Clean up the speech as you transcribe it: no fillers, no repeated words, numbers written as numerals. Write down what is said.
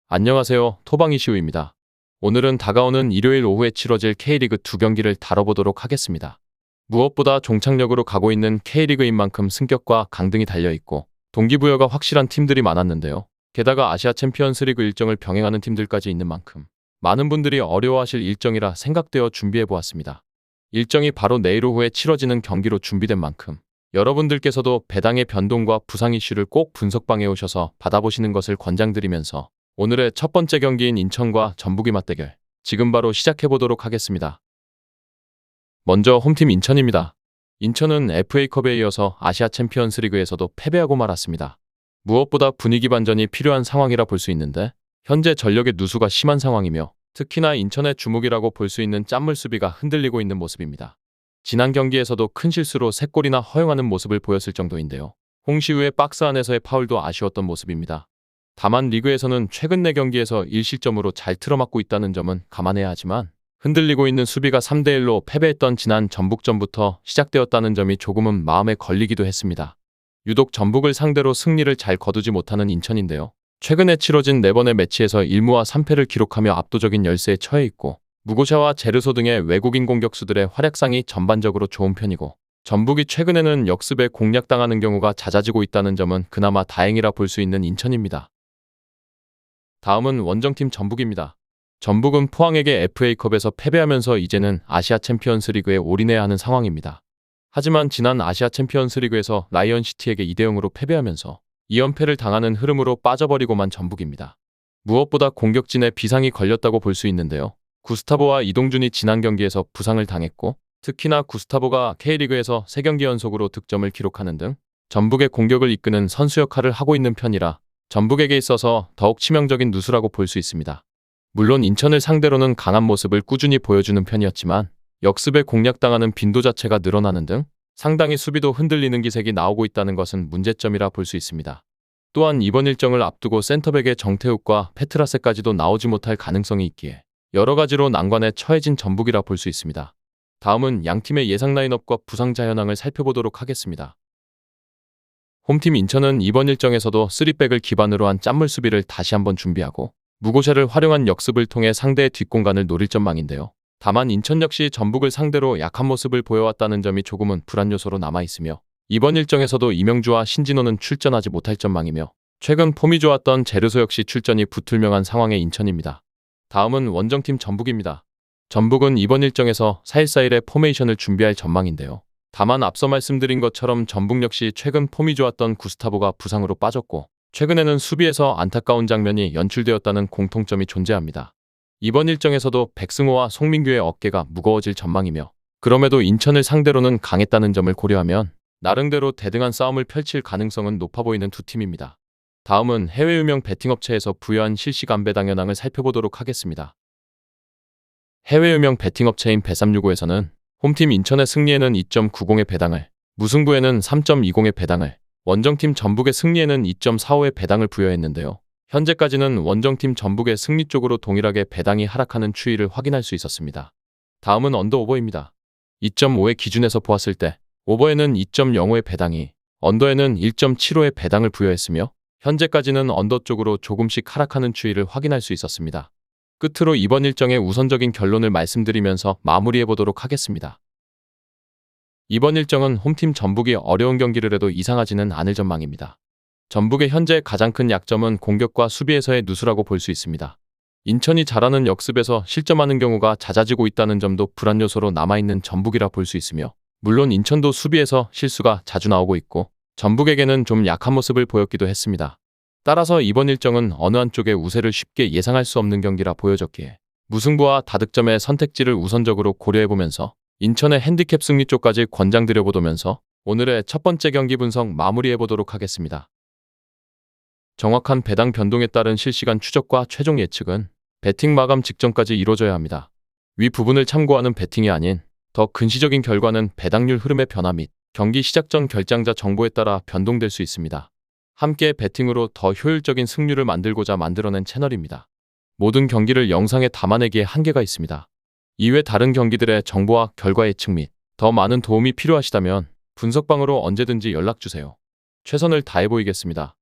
안녕하세요. 토방 이시우입니다. 오늘은 다가오는 일요일 오후에 치러질 K리그 2경기를 다뤄보도록 하겠습니다. 무엇보다 종착역으로 가고 있는 K리그인 만큼 승격과 강등이 달려있고 동기부여가 확실한 팀들이 많았는데요. 게다가 아시아 챔피언스리그 일정을 병행하는 팀들까지 있는 만큼 많은 분들이 어려워하실 일정이라 생각되어 준비해보았습니다. 일정이 바로 내일 오후에 치러지는 경기로 준비된 만큼 여러분들께서도 배당의 변동과 부상 이슈를 꼭 분석방에 오셔서 받아보시는 것을 권장드리면서 오늘의 첫 번째 경기인 인천과 전북의 맞대결, 지금 바로 시작해보도록 하겠습니다. 먼저 홈팀 인천입니다. 인천은 FA컵에 이어서 아시아 챔피언스리그에서도 패배하고 말았습니다. 무엇보다 분위기 반전이 필요한 상황이라 볼 수 있는데 현재 전력의 누수가 심한 상황이며 특히나 인천의 주목이라고 볼 수 있는 짠물 수비가 흔들리고 있는 모습입니다. 지난 경기에서도 큰 실수로 3골이나 허용하는 모습을 보였을 정도인데요. 홍시우의 박스 안에서의 파울도 아쉬웠던 모습입니다. 다만 리그에서는 최근 4경기에서 1실점으로 잘 틀어막고 있다는 점은 감안해야 하지만 흔들리고 있는 수비가 3대1로 패배했던 지난 전북전부터 시작되었다는 점이 조금은 마음에 걸리기도 했습니다. 유독 전북을 상대로 승리를 잘 거두지 못하는 인천인데요. 최근에 치러진 4번의 매치에서 1무와 3패를 기록하며 압도적인 열세에 처해 있고 무고샤와 제르소 등의 외국인 공격수들의 활약상이 전반적으로 좋은 편이고 전북이 최근에는 역습에 공략당하는 경우가 잦아지고 있다는 점은 그나마 다행이라 볼 수 있는 인천입니다. 다음은 원정팀 전북입니다. 전북은 포항에게 FA컵에서 패배하면서 이제는 아시아 챔피언스리그에 올인해야 하는 상황입니다. 하지만 지난 아시아 챔피언스리그에서 라이언시티에게 2대0으로 패배하면서 2연패를 당하는 흐름으로 빠져버리고만 전북입니다. 무엇보다 공격진에 비상이 걸렸다고 볼 수 있는데요. 구스타보와 이동준이 지난 경기에서 부상을 당했고 특히나 구스타보가 K리그에서 3경기 연속으로 득점을 기록하는 등 전북의 공격을 이끄는 선수 역할을 하고 있는 편이라 전북에게 있어서 더욱 치명적인 누수라고 볼 수 있습니다. 물론 인천을 상대로는 강한 모습을 꾸준히 보여주는 편이었지만 역습에 공략당하는 빈도 자체가 늘어나는 등 상당히 수비도 흔들리는 기색이 나오고 있다는 것은 문제점이라 볼 수 있습니다. 또한 이번 일정을 앞두고 센터백의 정태욱과 페트라세까지도 나오지 못할 가능성이 있기에 여러 가지로 난관에 처해진 전북이라 볼 수 있습니다. 다음은 양팀의 예상 라인업과 부상자 현황을 살펴보도록 하겠습니다. 홈팀 인천은 이번 일정에서도 3백을 기반으로 한 짠물 수비를 다시 한번 준비하고 무고샤를 활용한 역습을 통해 상대의 뒷공간을 노릴 전망인데요. 다만 인천 역시 전북을 상대로 약한 모습을 보여왔다는 점이 조금은 불안 요소로 남아있으며 이번 일정에서도 이명주와 신진호는 출전하지 못할 전망이며 최근 폼이 좋았던 제르소 역시 출전이 불투명한 상황의 인천입니다. 다음은 원정팀 전북입니다. 전북은 이번 일정에서 4-1-4-1의 포메이션을 준비할 전망인데요. 다만 앞서 말씀드린 것처럼 전북 역시 최근 폼이 좋았던 구스타보가 부상으로 빠졌고 최근에는 수비에서 안타까운 장면이 연출되었다는 공통점이 존재합니다. 이번 일정에서도 백승호와 송민규의 어깨가 무거워질 전망이며 그럼에도 인천을 상대로는 강했다는 점을 고려하면 나름대로 대등한 싸움을 펼칠 가능성은 높아 보이는 두 팀입니다. 다음은 해외 유명 베팅업체에서 부여한 실시간 배당 현황을 살펴보도록 하겠습니다. 해외 유명 베팅업체인 bet365에서는 홈팀 인천의 승리에는 2.90의 배당을, 무승부에는 3.20의 배당을, 원정팀 전북의 승리에는 2.45의 배당을 부여했는데요. 현재까지는 원정팀 전북의 승리 쪽으로 동일하게 배당이 하락하는 추이를 확인할 수 있었습니다. 다음은 언더 오버입니다. 2.5의 기준에서 보았을 때 오버에는 2.05의 배당이, 언더에는 1.75의 배당을 부여했으며 현재까지는 언더 쪽으로 조금씩 하락하는 추이를 확인할 수 있었습니다. 끝으로 이번 일정의 우선적인 결론을 말씀드리면서 마무리해보도록 하겠습니다. 이번 일정은 홈팀 전북이 어려운 경기를 해도 이상하지는 않을 전망입니다. 전북의 현재 가장 큰 약점은 공격과 수비에서의 누수라고 볼 수 있습니다. 인천이 잘하는 역습에서 실점하는 경우가 잦아지고 있다는 점도 불안 요소로 남아있는 전북이라 볼 수 있으며 물론 인천도 수비에서 실수가 자주 나오고 있고 전북에게는 좀 약한 모습을 보였기도 했습니다. 따라서 이번 일정은 어느 한쪽의 우세를 쉽게 예상할 수 없는 경기라 보여졌기에 무승부와 다득점의 선택지를 우선적으로 고려해보면서 인천의 핸디캡 승리 쪽까지 권장드려보면서 오늘의 첫 번째 경기 분석 마무리해보도록 하겠습니다. 정확한 배당 변동에 따른 실시간 추적과 최종 예측은 배팅 마감 직전까지 이루어져야 합니다. 위 부분을 참고하는 배팅이 아닌 더 근시적인 결과는 배당률 흐름의 변화 및 경기 시작 전 결장자 정보에 따라 변동될 수 있습니다. 함께 배팅으로 더 효율적인 승률을 만들고자 만들어낸 채널입니다. 모든 경기를 영상에 담아내기에 한계가 있습니다. 이외 다른 경기들의 정보와 결과 예측 및 더 많은 도움이 필요하시다면 분석방으로 언제든지 연락주세요. 최선을 다해 보이겠습니다.